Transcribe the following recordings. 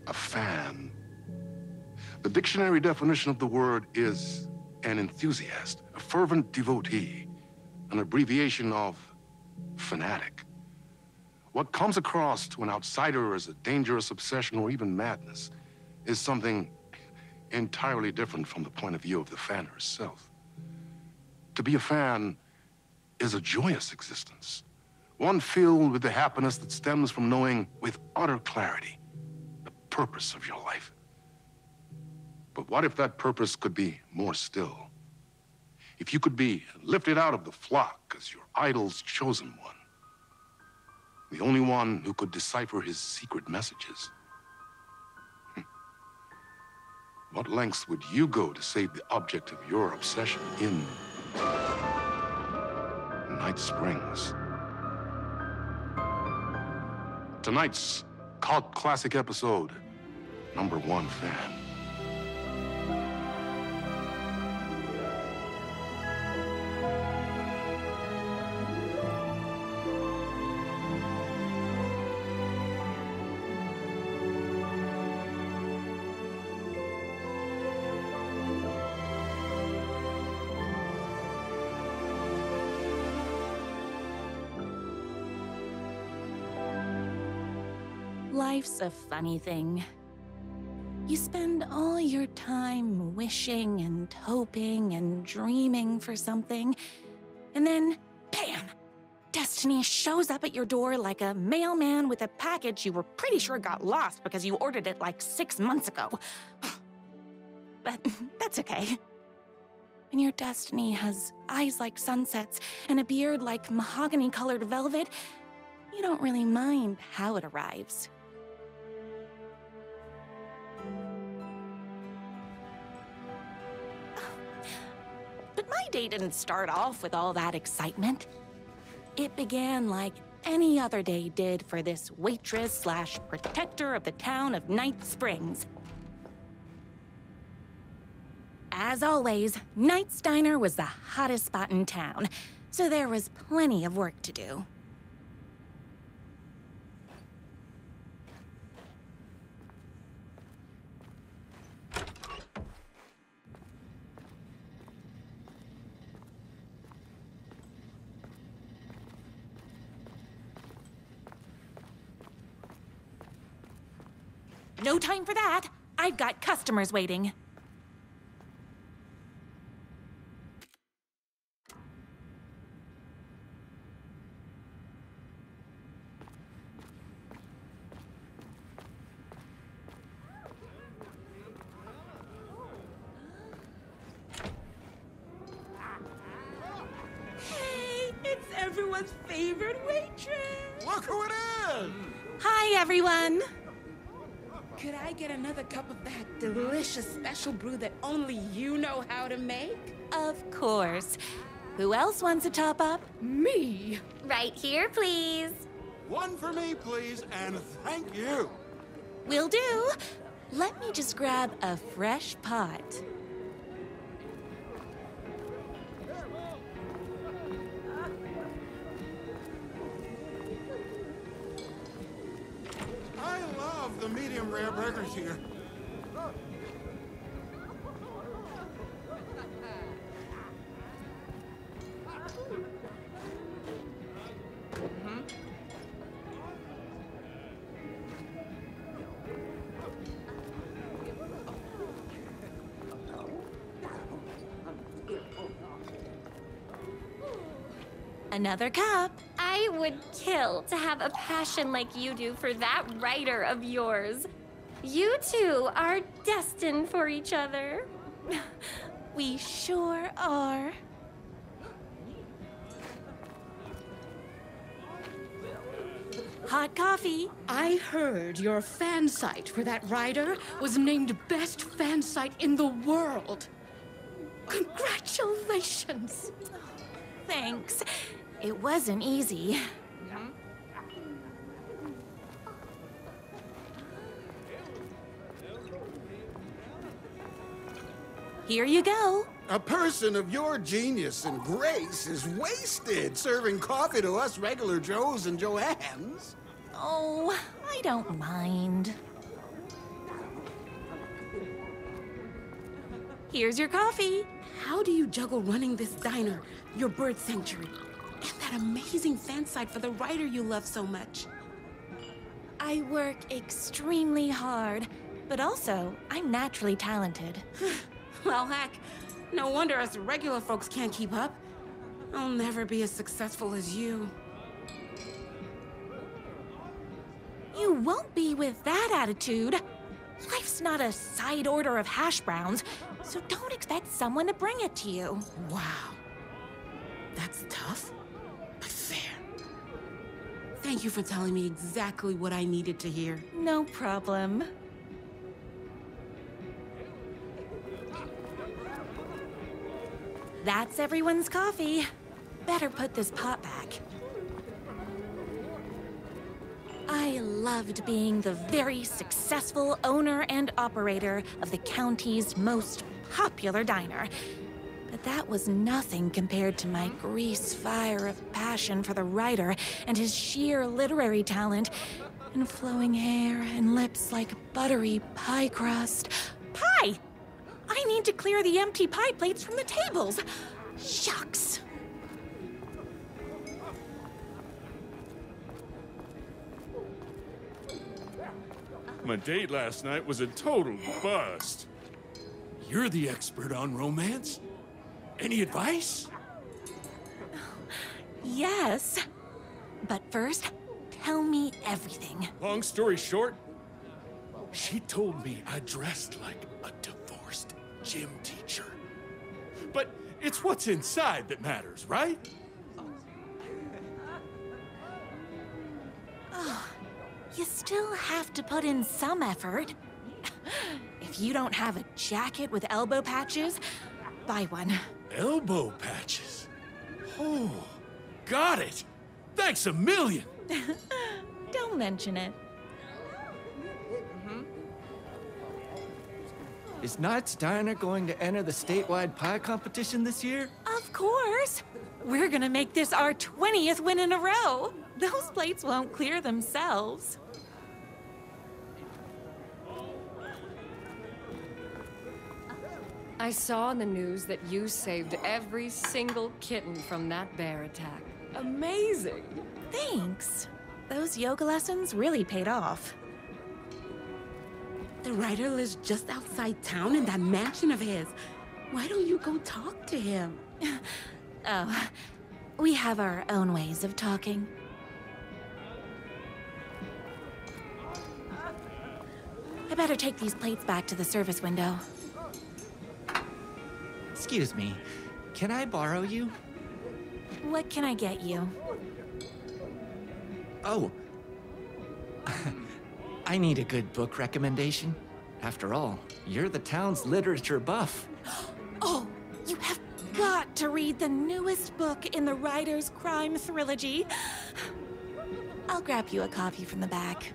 A fan. The dictionary definition of the word is an enthusiast, a fervent devotee, an abbreviation of fanatic. What comes across to an outsider as a dangerous obsession or even madness is something entirely different from the point of view of the fan herself. To be a fan is a joyous existence, one filled with the happiness that stems from knowing with utter clarity the purpose of your life. But what if that purpose could be more still? If you could be lifted out of the flock as your idol's chosen one, the only one who could decipher his secret messages. What lengths would you go to save the object of your obsession in Night Springs? Tonight's cult classic episode, #1 Fan. Life's a funny thing. You spend all your time wishing and hoping and dreaming for something, and then, bam! Destiny shows up at your door like a mailman with a package you were pretty sure got lost because you ordered it like 6 months ago. But that's okay. When your destiny has eyes like sunsets and a beard like mahogany-colored velvet, you don't really mind how it arrives. But my day didn't start off with all that excitement. It began like any other day did for this waitress/protector of the town of Night Springs. As always, Knight's Diner was the hottest spot in town, so there was plenty of work to do. No time for that. I've got customers waiting. Hey, it's everyone's favorite waitress. Look who it is! Hi, everyone. Could I get another cup of that delicious special brew that only you know how to make? Of course. Who else wants a top up? Me? Right here, please. One for me, please, and thank you. Will do. Let me just grab a fresh pot. I love the medium rare burgers here. Another cup. I would kill to have a passion like you do for that writer of yours. You two are destined for each other. We sure are. Hot coffee. I heard your fan site for that writer was named best fan site in the world. Congratulations. Thanks. It wasn't easy. Here you go. A person of your genius and grace is wasted serving coffee to us regular Joes and Joannes. Oh, I don't mind. Here's your coffee. How do you juggle running this diner, your bird sanctuary, and that amazing fan site for the writer you love so much? I work extremely hard, but also I'm naturally talented. Well, heck, no wonder us regular folks can't keep up. I'll never be as successful as you. You won't be with that attitude. Life's not a side order of hash browns, so don't expect someone to bring it to you. Wow. That's tough, but fair. Thank you for telling me exactly what I needed to hear. No problem. That's everyone's coffee. Better put this pot back. I loved being the very successful owner and operator of the county's most popular diner. But that was nothing compared to my grease fire of passion for the writer and his sheer literary talent, and flowing hair and lips like buttery pie crust. Pie! I need to clear the empty pie plates from the tables. Shucks. My date last night was a total bust. You're the expert on romance. Any advice? Yes. But first, tell me everything. Long story short, she told me I dressed like a divorced gym teacher. But it's what's inside that matters, right? You still have to put in some effort. If you don't have a jacket with elbow patches, buy one. Elbow patches. Oh, got it. Thanks a million. Don't mention it. Is Knight's Diner going to enter the statewide pie competition this year? Of course. We're gonna make this our 20th win in a row. Those plates won't clear themselves. I saw in the news that you saved every single kitten from that bear attack. Amazing! Thanks. Those yoga lessons really paid off. The writer lives just outside town in that mansion of his. Why don't you go talk to him? Oh, we have our own ways of talking. I better take these plates back to the service window. Excuse me, can I borrow you? What can I get you? Oh. I need a good book recommendation. After all, you're the town's literature buff. Oh, you have got to read the newest book in the Writer's Crime Trilogy. I'll grab you a coffee from the back.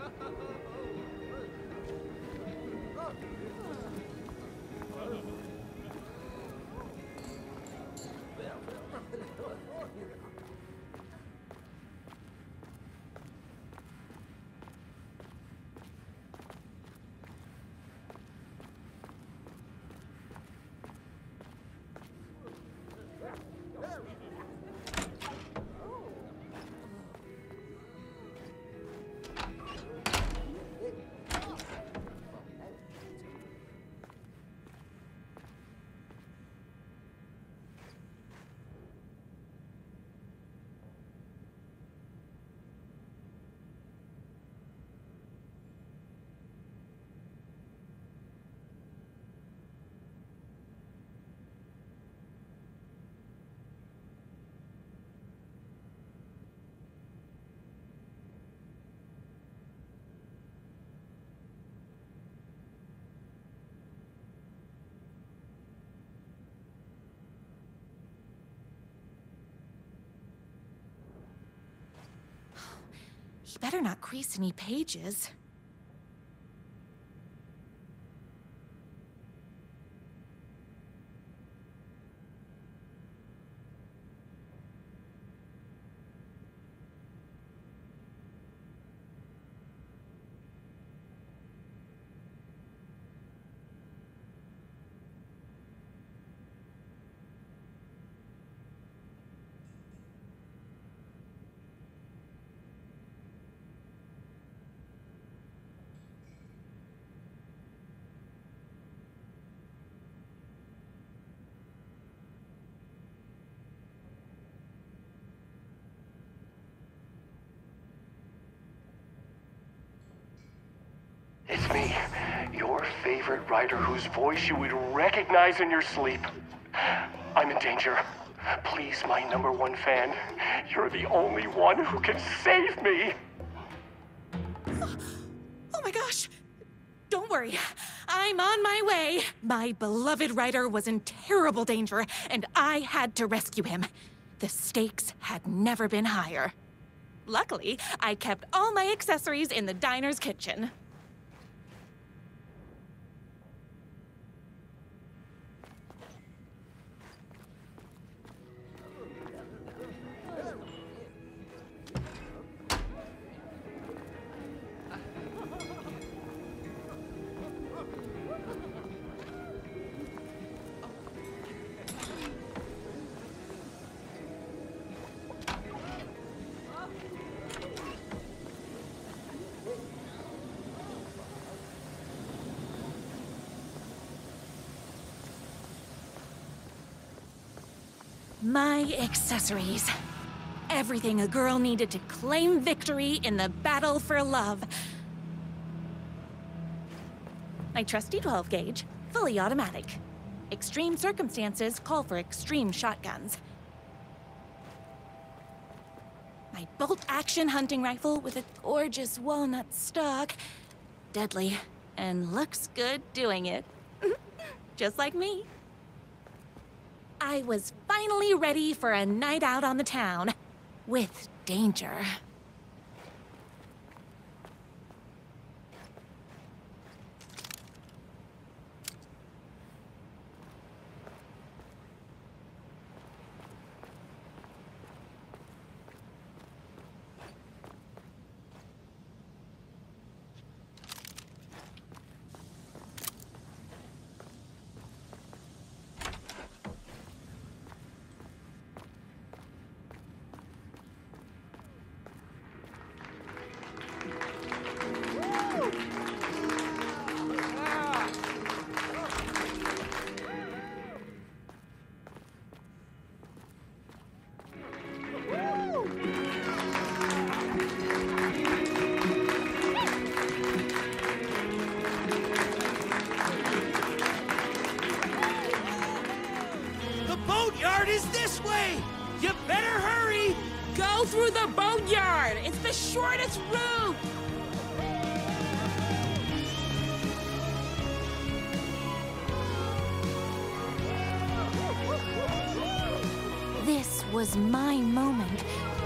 better not crease any pages. It's me, your favorite writer whose voice you would recognize in your sleep. I'm in danger. Please, my #1 fan, you're the only one who can save me. Oh my gosh! Don't worry, I'm on my way. My beloved writer was in terrible danger, and I had to rescue him. The stakes had never been higher. Luckily, I kept all my accessories in the diner's kitchen. My accessories. Everything a girl needed to claim victory in the battle for love. My trusty 12 gauge, fully automatic. Extreme circumstances call for extreme shotguns. My bolt-action hunting rifle with a gorgeous walnut stock. Deadly, and looks good doing it. Just like me. I was finally ready for a night out on the town. With danger. boatyard is this way! You better hurry! Go through the boatyard! It's the shortest route! This was my moment.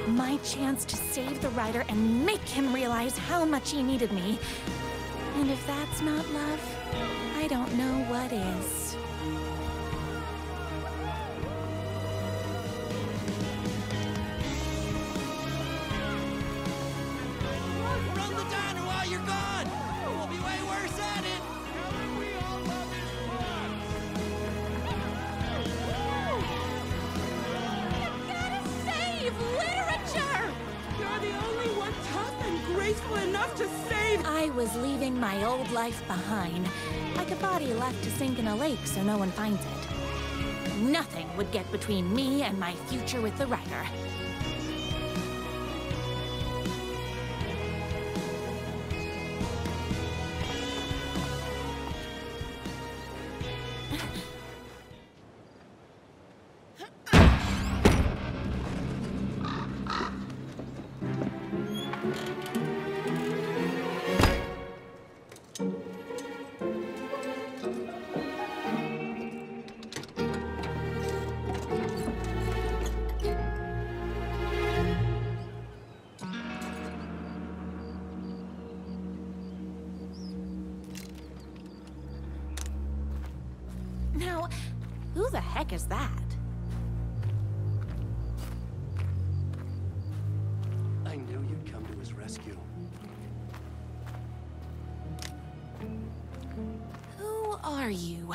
My chance to save the rider and make him realize how much he needed me. And if that's not love, I don't know what is. Run the diner while you're gone! We'll be way worse at it! Save literature! You're the only one tough and graceful enough to save... I was leaving my old life behind, like a body left to sink in a lake so no one finds it. Nothing would get between me and my future with the rider. Now, who the heck is that? I knew you'd come to his rescue. Who are you?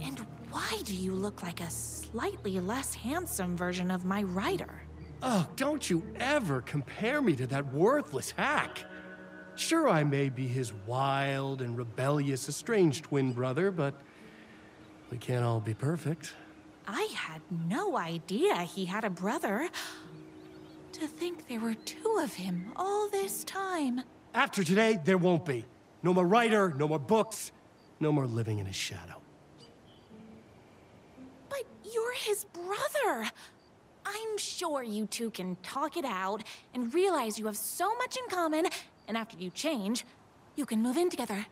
And why do you look like a slightly less handsome version of my rider? Oh, don't you ever compare me to that worthless hack. Sure, I may be his wild and rebellious estranged twin brother, but we can't all be perfect. I had no idea he had a brother. To think there were two of him all this time. After today, there won't be. No more writer, no more books, no more living in his shadow. But you're his brother. I'm sure you two can talk it out and realize you have so much in common, and after you change, you can move in together.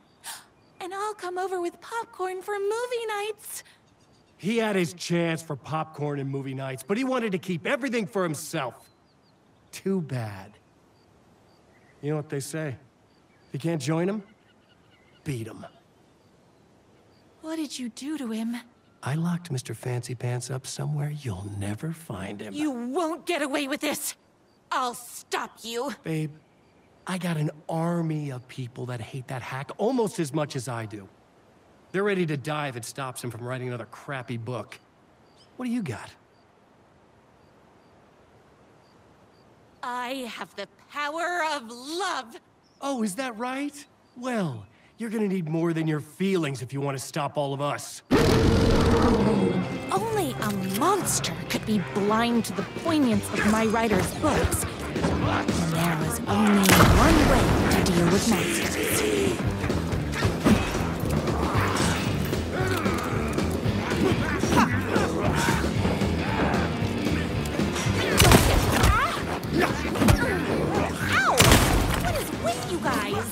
And I'll come over with popcorn for movie nights. He had his chance for popcorn and movie nights, but he wanted to keep everything for himself. Too bad. You know what they say? If you can't join him, beat him. What did you do to him? I locked Mr. Fancy Pants up somewhere you'll never find him. You won't get away with this. I'll stop you. Babe, I got an army of people that hate that hack almost as much as I do. They're ready to die if it stops him from writing another crappy book. What do you got? I have the power of love. Oh, is that right? Well, you're gonna need more than your feelings if you want to stop all of us. Only a monster could be blind to the poignance of my writer's books. And there was only one way to deal with monsters. Ow! What is with you guys?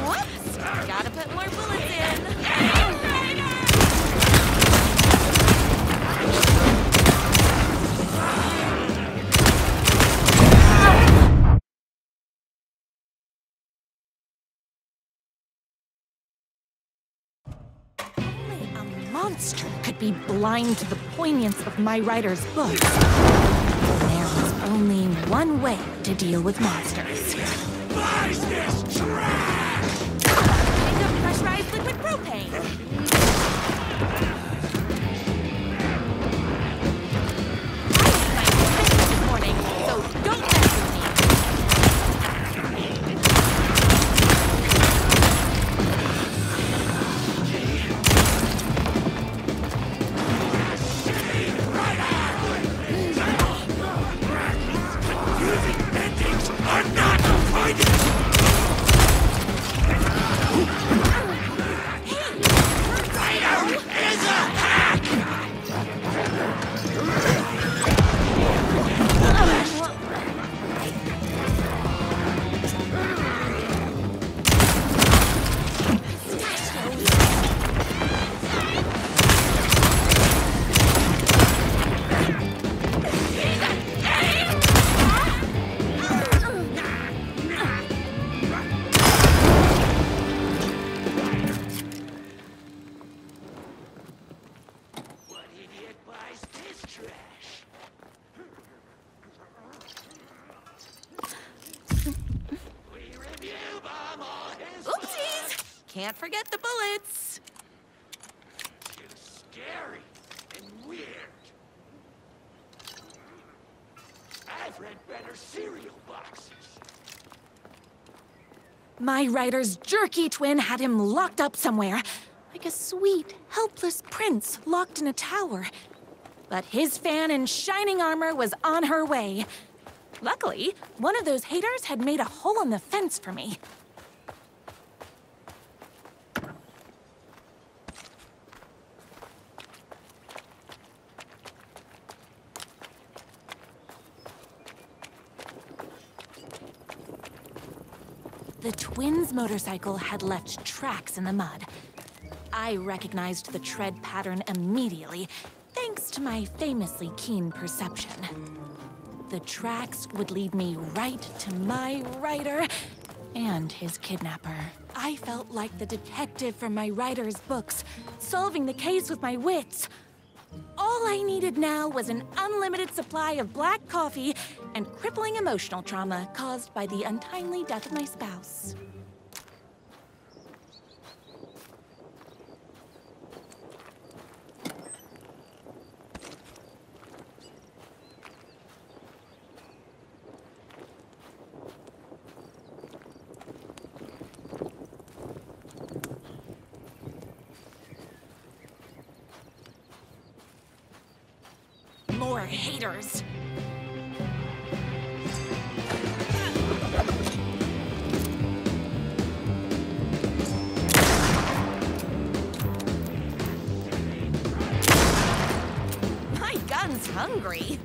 Whoops! Gotta put more bullets in. Only a monster could be blind to the poignance of my writer's books. There was only one way to deal with monsters. Buys this trash! Pick up pressurized liquid propane. I ate my breakfast this morning, so don't mess with me. I'm not fighting! Rhino is a hack! What idiot buys this trash? We review bomb all his Oopsies! Can't forget the bullets. Too scary and weird. I've read better cereal boxes. My writer's jerky twin had him locked up somewhere, like a sweet, helpless prince locked in a tower. But his fan in shining armor was on her way. Luckily, one of those haters had made a hole in the fence for me. The twins' motorcycle had left tracks in the mud. I recognized the tread pattern immediately, thanks to my famously keen perception. the tracks would lead me right to my writer and his kidnapper. I felt like the detective from my writer's books, solving the case with my wits. All I needed now was an unlimited supply of black coffee and crippling emotional trauma caused by the untimely death of my spouse. More haters. My gun's hungry.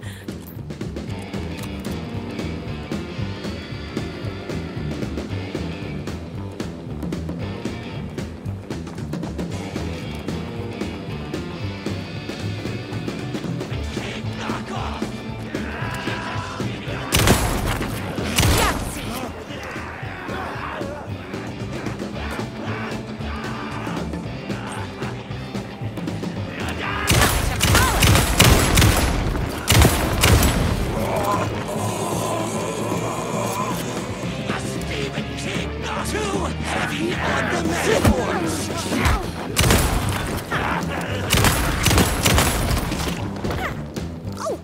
Oh,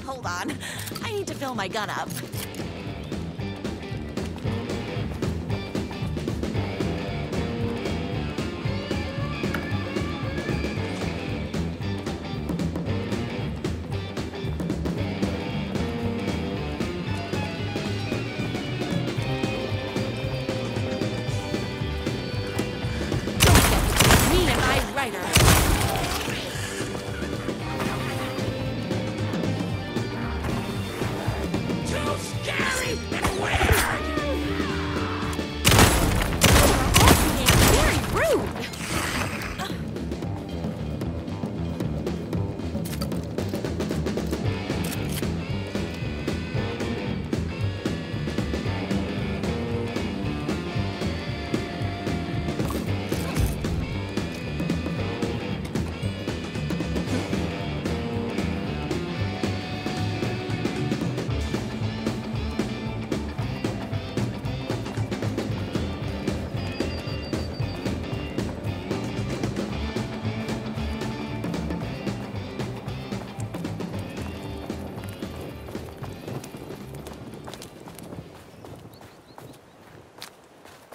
hold on. I need to fill my gun up. Me and my writer. Too scary and weird! Very rude.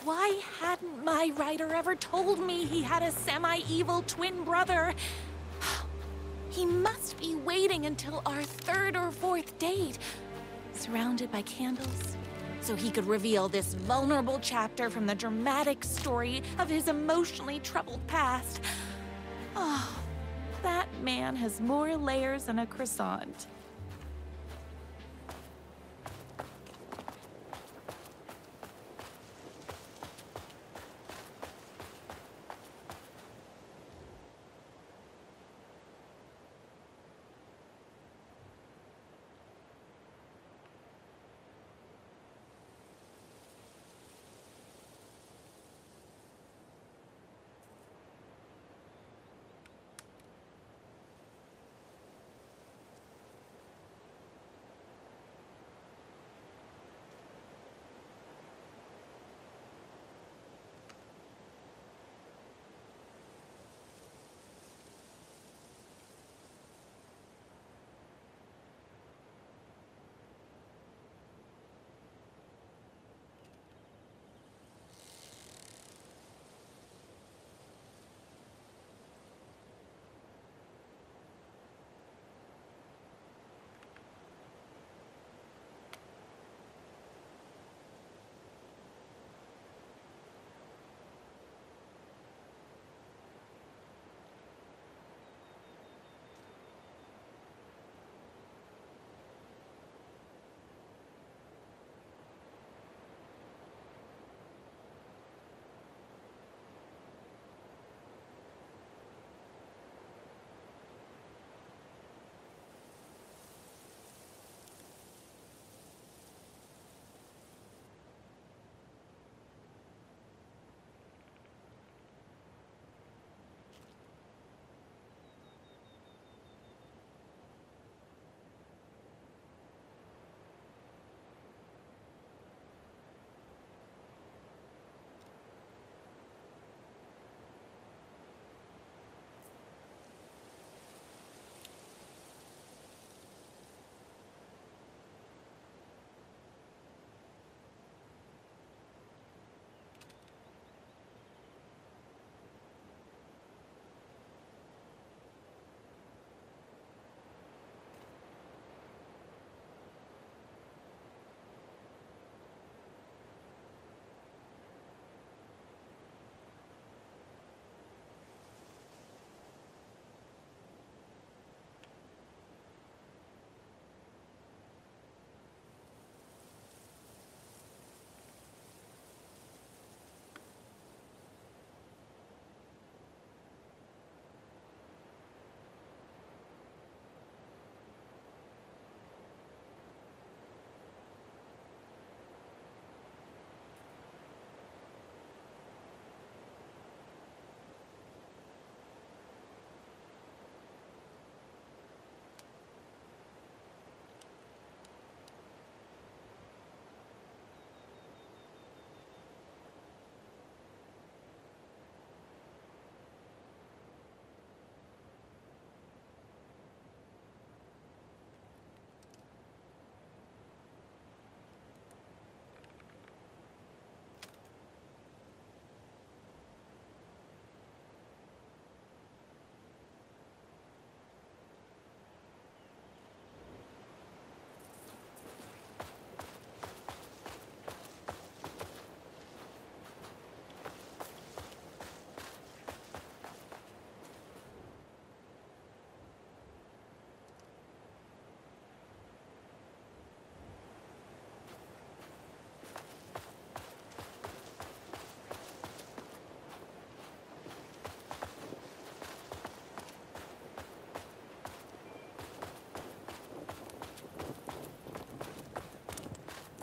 Why hadn't my writer ever told me he had a semi-evil twin brother? He must be waiting until our third or fourth date, surrounded by candles, so he could reveal this vulnerable chapter from the dramatic story of his emotionally troubled past. Oh, that man has more layers than a croissant.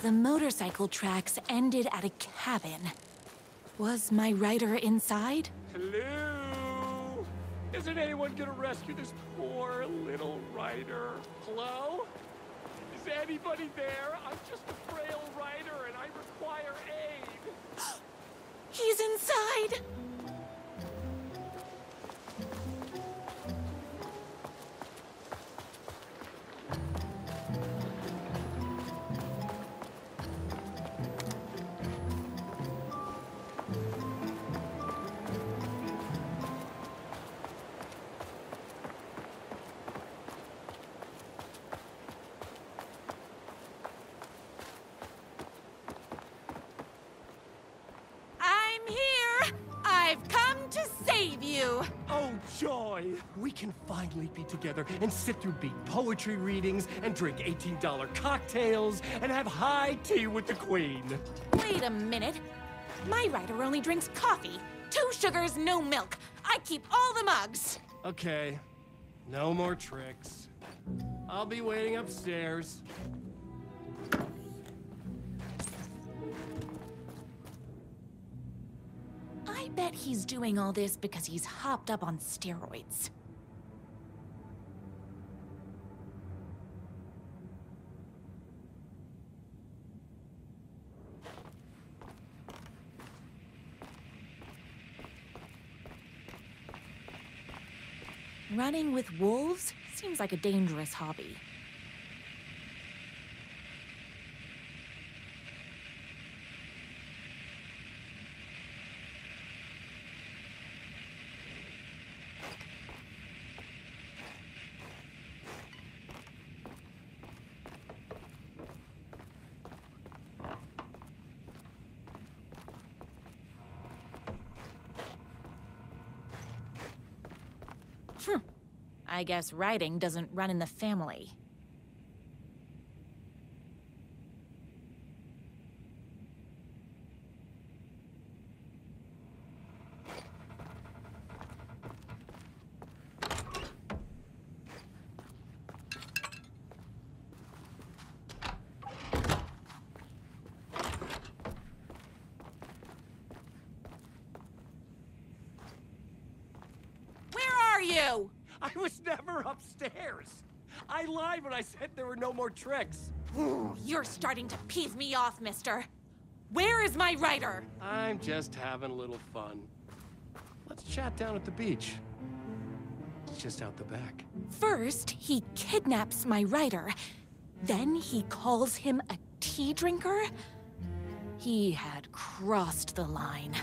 The motorcycle tracks ended at a cabin. Was my rider inside? Hello? Isn't anyone gonna rescue this poor little rider? Hello? Is anybody there? I'm just a frail rider and I require aid. He's inside! Oh, joy! We can finally be together and sit through beat poetry readings and drink $18 cocktails and have high tea with the Queen. Wait a minute. My rider only drinks coffee. 2 sugars, no milk. I keep all the mugs. Okay. No more tricks. I'll be waiting upstairs. I bet he's doing all this because he's hopped up on steroids. Running with wolves seems like a dangerous hobby. I guess riding doesn't run in the family. Where are you? I was never upstairs. I lied when I said there were no more tricks. Ooh, you're starting to piss me off, mister. Where is my rider? I'm just having a little fun. Let's chat down at the beach. It's just out the back. First, he kidnaps my rider. Then he calls him a tea drinker. He had crossed the line.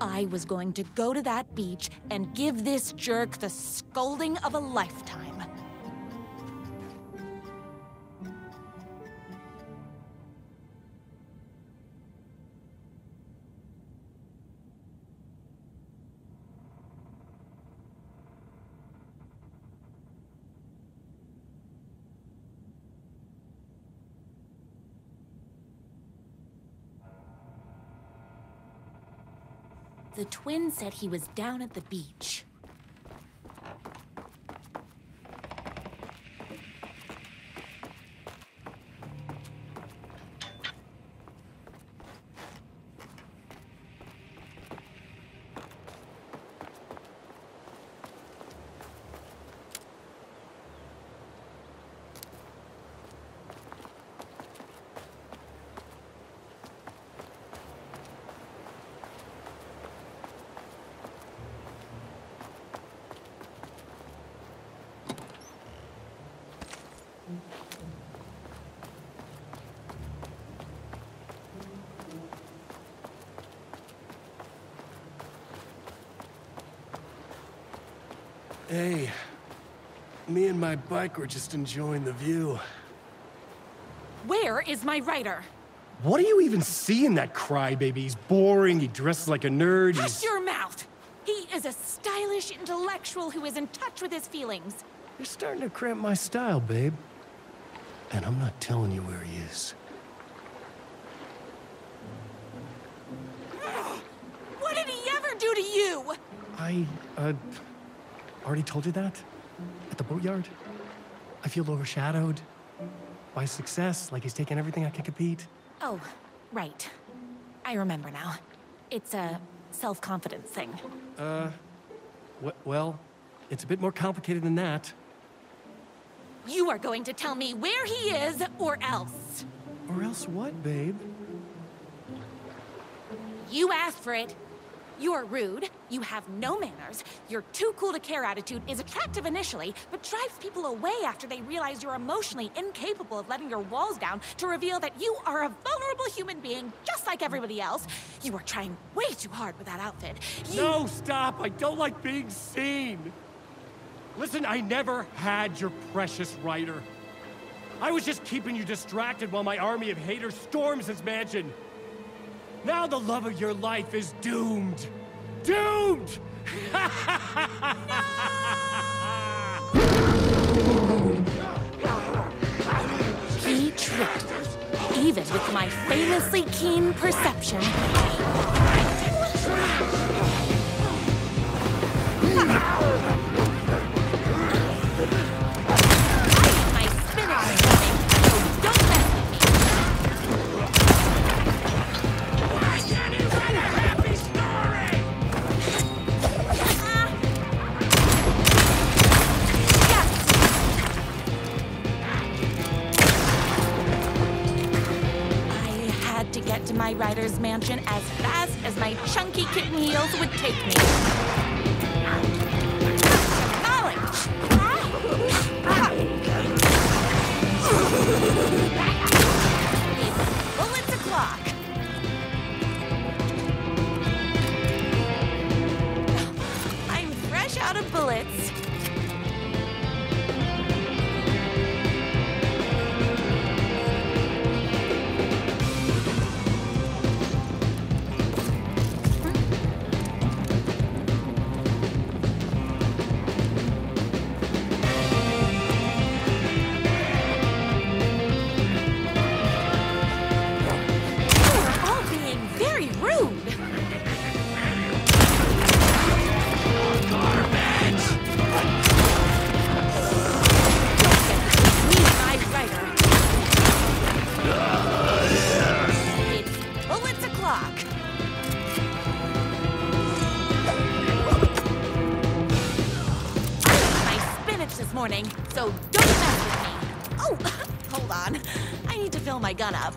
I was going to go to that beach and give this jerk the scolding of a lifetime. The twin said he was down at the beach. Hey, me and my bike were just enjoying the view. Where is my rider? What do you even see in that crybaby? He's boring, he dresses like a nerd, Hush your mouth! He is a stylish intellectual who is in touch with his feelings. You're starting to cramp my style, babe. And I'm not telling you where he is. What did he ever do to you? I, already told you that? At the boatyard? I feel overshadowed. By success, like he's taking everything I can compete. Oh, right. I remember now. It's a self-confidence thing. Well, it's a bit more complicated than that. You are going to tell me where he is, or else. Or else what, babe? You asked for it. You're rude, you have no manners, your too cool to care attitude is attractive initially, but drives people away after they realize you're emotionally incapable of letting your walls down to reveal that you are a vulnerable human being just like everybody else. You are trying way too hard with that outfit. No, stop! I don't like being seen! Listen, I never had your precious writer. I was just keeping you distracted while my army of haters storms his mansion. Now the love of your life is doomed! Doomed! He tricked me, even with my famously keen perception. My spinach is coming, so don't mess with me. To get to my rider's mansion as fast as my chunky kitten heels would take me. Knowledge! It's bullets o'clock. I'm fresh out of bullets. So don't mess with me. Oh, hold on. I need to fill my gun up.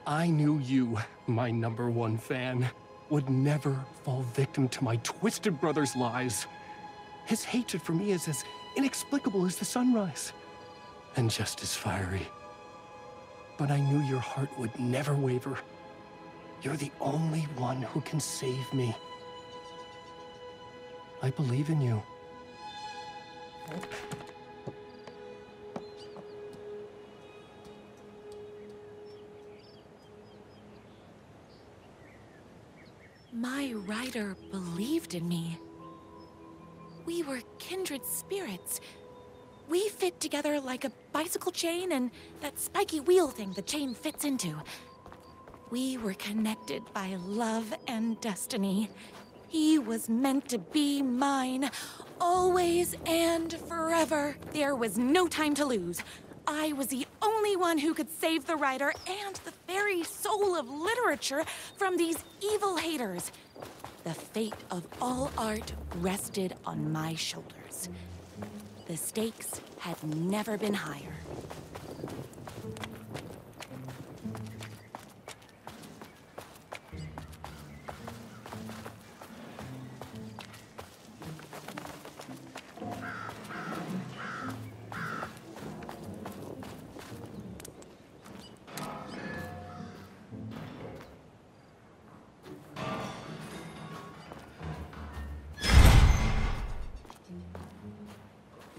I knew you, my #1 fan, would never fall victim to my twisted brother's lies. His hatred for me is as inexplicable as the sunrise, and just as fiery. But I knew your heart would never waver. You're the only one who can save me. I believe in you. My rider believed in me. We were kindred spirits. We fit together like a bicycle chain and that spiky wheel thing the chain fits into. We were connected by love and destiny. He was meant to be mine, always and forever. There was no time to lose. I was the only one who could save the writer and the very soul of literature from these evil haters. The fate of all art rested on my shoulders. The stakes had never been higher.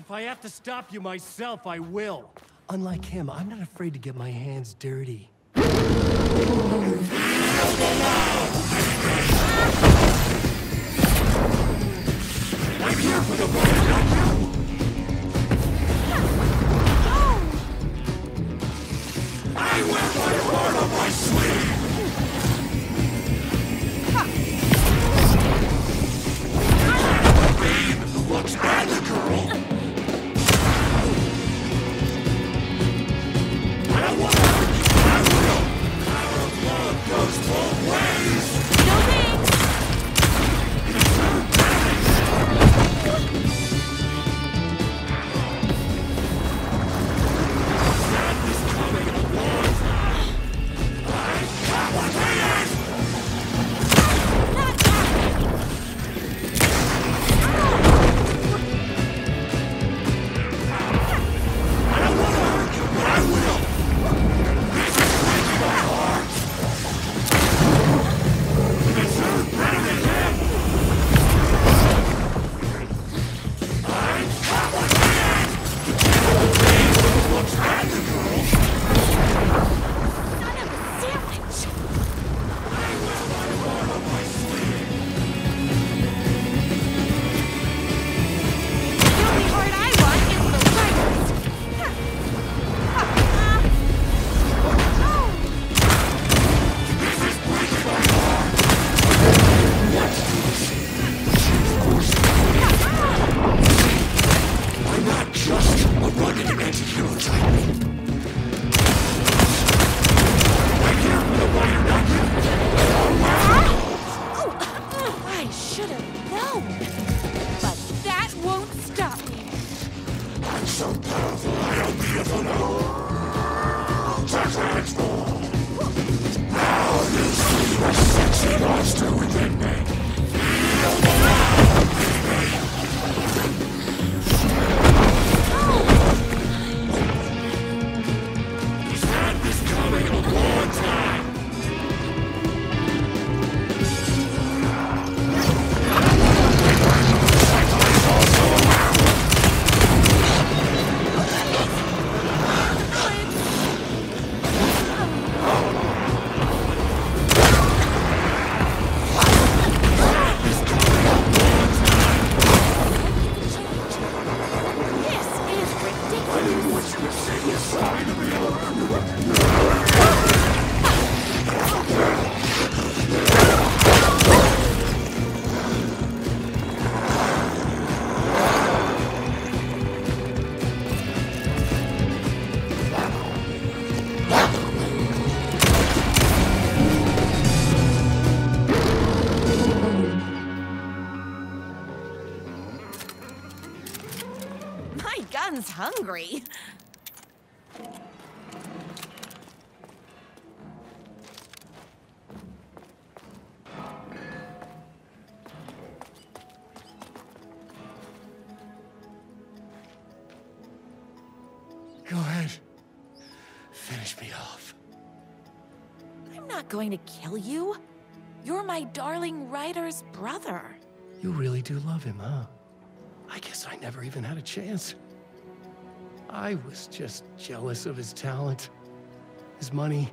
If I have to stop you myself, I will. Unlike him, I'm not afraid to get my hands dirty. I'm here for the boy, not you! I wear my heart on my sleeve! The beam looks at the girl! I don't want to hurt you, but I will! Power of love goes both ways! No thanks! Sadness coming at one time! I'm complicated! I don't want to hurt you, but I will! This is breaking my heart! It's her better than him! I'm complicated! Looks at the girl! Son of a sandwich! I wear my heart on my sleeve! The only heart I want is the writer's! This is breaking my heart! What's this? I'm not just a rugged anti-hero type. I'm here for the writer, not you! I should have known! But that won't stop me! I'm so powerful, I don't need to know! To transform! Now you see the sexy monster within me! Feel the love, baby! He's had this coming a long time! This is ridiculous! My gun's hungry. Go ahead. Finish me off. I'm not going to kill you. You're my darling writer's brother. You really do love him, huh? I guess I never even had a chance. I was just jealous of his talent, his money,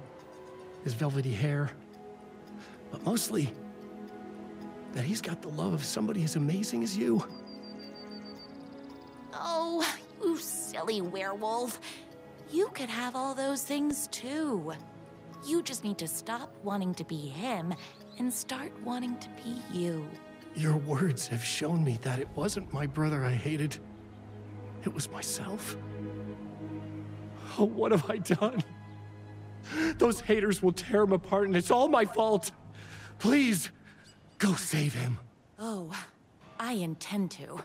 his velvety hair. But mostly, that he's got the love of somebody as amazing as you. Oh, you silly werewolf. You could have all those things too. You just need to stop wanting to be him and start wanting to be you. Your words have shown me that it wasn't my brother I hated. It was myself. Oh, what have I done? Those haters will tear him apart, and it's all my fault. Please, Go save him. Oh, I intend to.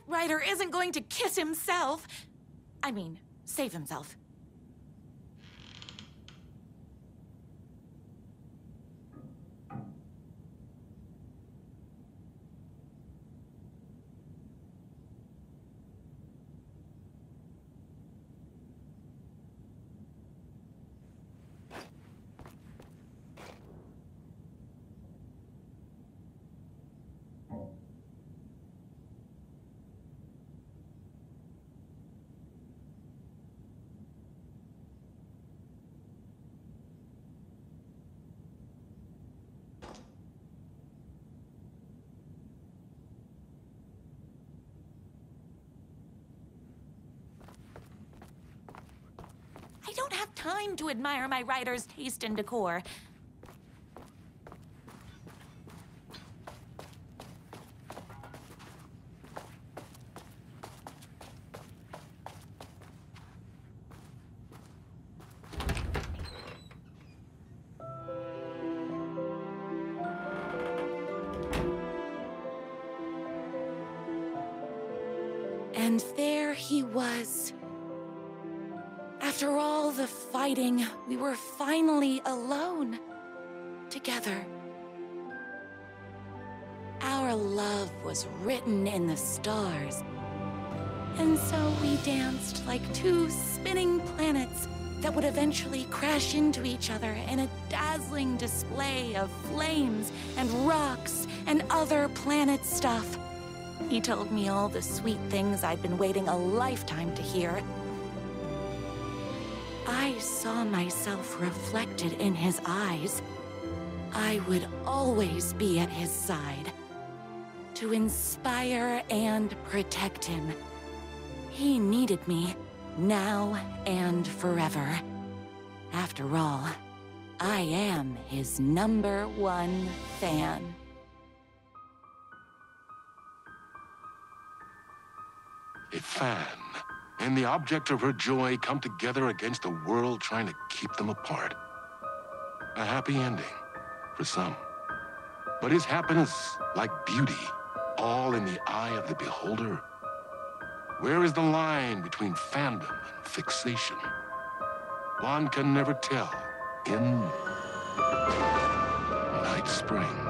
Ryder isn't going to kiss himself. I mean, save himself. I don't have time to admire my writer's taste in decor. And there he was. After all the fighting, we were finally alone, together. Our love was written in the stars. And so we danced like two spinning planets that would eventually crash into each other in a dazzling display of flames and rocks and other planet stuff. He told me all the sweet things I'd been waiting a lifetime to hear. I saw myself reflected in his eyes, I would always be at his side, to inspire and protect him. He needed me, now and forever. After all, I am his #1 fan. A fan and the object of her joy come together against a world trying to keep them apart. A happy ending for some. But is happiness, like beauty, all in the eye of the beholder? Where is the line between fandom and fixation? One can never tell in Night Spring.